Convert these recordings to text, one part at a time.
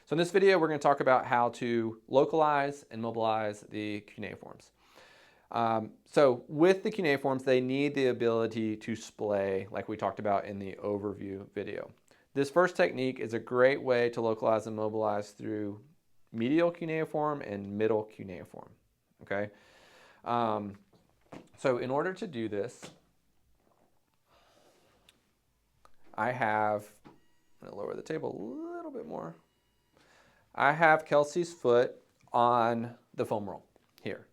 So in this video, we're going to talk about how to localize and mobilize the cuneiforms. So with the cuneiforms, they need the ability to splay, like we talked about in the overview video. This first technique is a great way to localize and mobilize through medial cuneiform and middle cuneiform. Okay. So in order to do this, I'm going to lower the table a little bit more. I have Kelsey's foot on the foam roll here.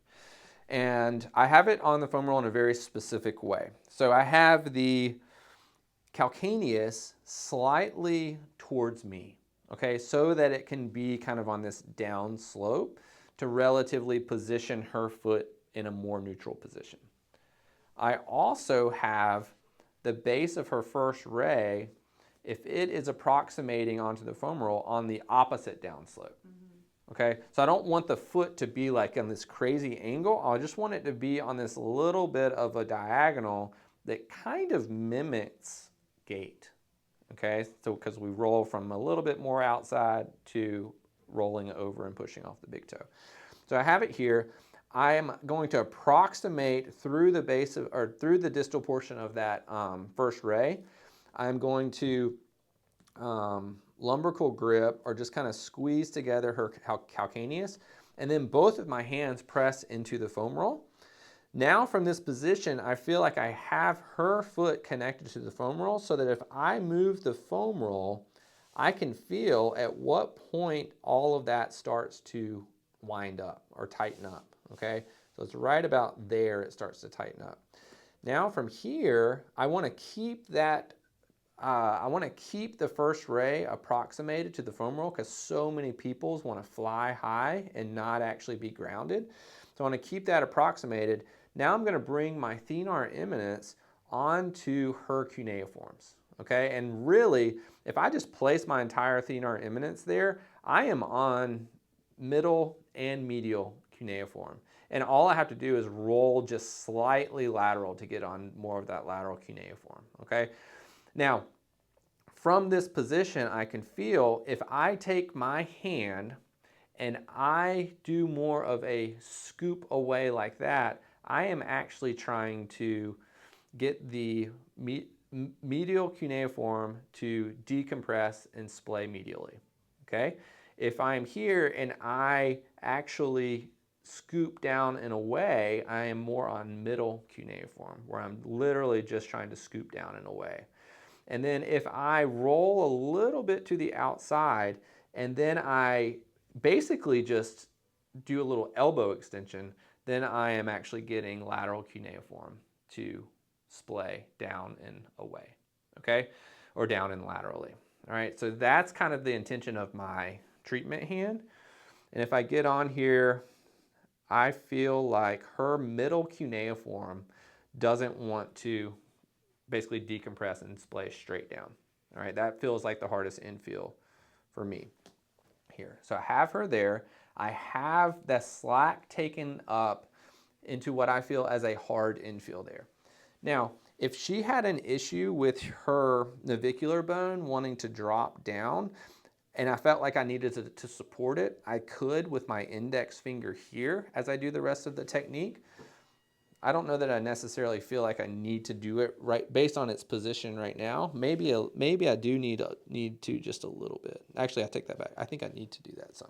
And I have it on the foam roll in a very specific way. So I have the calcaneus slightly towards me, okay, so that it can be kind of on this down slope to relatively position her foot in a more neutral position. I also have the base of her first ray, if it is approximating onto the foam roll, on the opposite down slope. Okay, so I don't want the foot to be like on this crazy angle. I just want it to be on this little bit of a diagonal that kind of mimics gait. Okay, so because we roll from a little bit more outside to rolling over and pushing off the big toe. So I have it here. I am going to approximate through the base of, or through the distal portion of that first ray. I'm going to lumbrical grip, or just kind of squeeze together her calcaneus, and then both of my hands press into the foam roll. Now from this position, I feel like I have her foot connected to the foam roll, so that if I move the foam roll, I can feel at what point all of that starts to wind up or tighten up, okay? So it's right about there it starts to tighten up. Now from here, I want to keep that the first ray approximated to the foam roll, because so many people want to fly high and not actually be grounded. So I want to keep that approximated. Now I'm going to bring my thenar eminence onto her cuneiforms. Okay, and really, if I just place my entire thenar eminence there, I am on middle and medial cuneiform. And all I have to do is roll just slightly lateral to get on more of that lateral cuneiform. Okay. Now, from this position, I can feel if I take my hand and I do more of a scoop away like that, I am actually trying to get the medial cuneiform to decompress and splay medially. Okay? If I'm here and I actually scoop down and away, I am more on middle cuneiform, where I'm literally just trying to scoop down and away. And then if I roll a little bit to the outside, and then I basically just do a little elbow extension, then I am actually getting lateral cuneiform to splay down and away, okay? Or down and laterally, all right? So that's kind of the intention of my treatment hand. And if I get on here, I feel like her middle cuneiform doesn't want to basically decompress and splay straight down. All right, that feels like the hardest infeel for me here. So I have her there. I have the slack taken up into what I feel as a hard infill there. Now, if she had an issue with her navicular bone wanting to drop down, and I felt like I needed to support it, I could with my index finger here as I do the rest of the technique. I don't know that I necessarily feel like I need to do it right based on its position right now. Maybe I do need to just a little bit. Actually, I take that back. I think I need to do that some.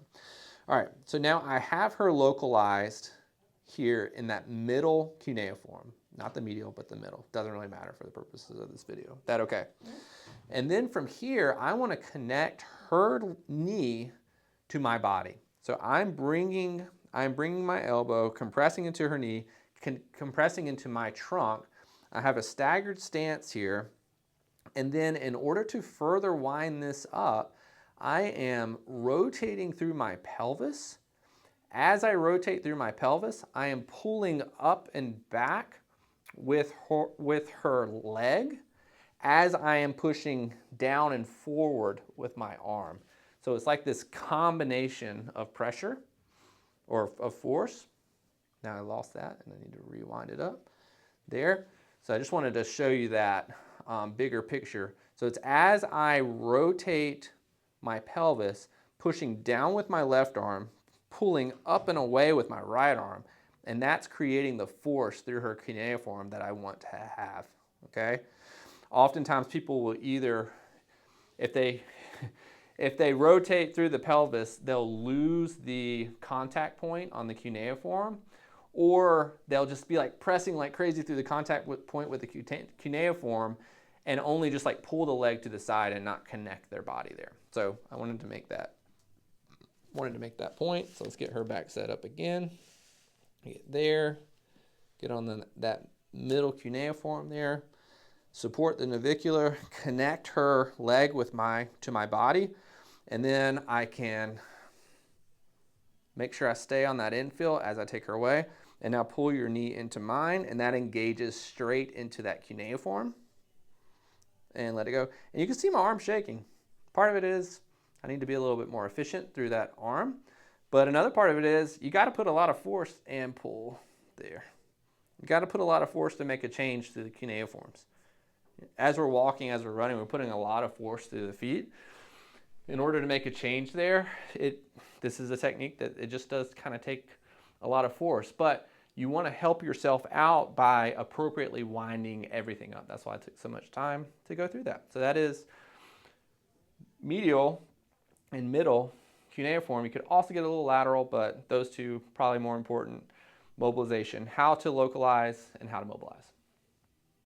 All right, so now I have her localized here in that middle cuneiform, not the medial, but the middle. Doesn't really matter for the purposes of this video. That okay? And then from here, I want to connect her knee to my body. So I'm bringing my elbow, compressing into her knee, compressing into my trunk. I have a staggered stance here. And then in order to further wind this up, I am rotating through my pelvis. As I rotate through my pelvis, I am pulling up and back with her leg as I am pushing down and forward with my arm. So it's like this combination of pressure or of force. Now I lost that and I need to rewind it up there. So I just wanted to show you that bigger picture. So it's as I rotate my pelvis, pushing down with my left arm, pulling up and away with my right arm, and that's creating the force through her cuneiform that I want to have, okay? Oftentimes people will either, if they rotate through the pelvis, they'll lose the contact point on the cuneiform, or they'll just be like pressing like crazy through the contact point with the cuneiform and only just like pull the leg to the side and not connect their body there. So I wanted to make that point. So let's get her back set up again. Get there, get on that middle cuneiform there, support the navicular, connect her leg to my body, and then I can make sure I stay on that infill as I take her away. And now pull your knee into mine, and that engages straight into that cuneiform. And let it go. And you can see my arm shaking. Part of it is I need to be a little bit more efficient through that arm. But another part of it is you got to put a lot of force and pull there. You got to put a lot of force to make a change to the cuneiforms. As we're walking, as we're running, we're putting a lot of force through the feet. In order to make a change there, this is a technique that it just does kind of take a lot of force. But you want to help yourself out by appropriately winding everything up. That's why it took so much time to go through that. So that is medial and middle cuneiform. You could also get a little lateral, but those two probably more important. Mobilization, how to localize and how to mobilize.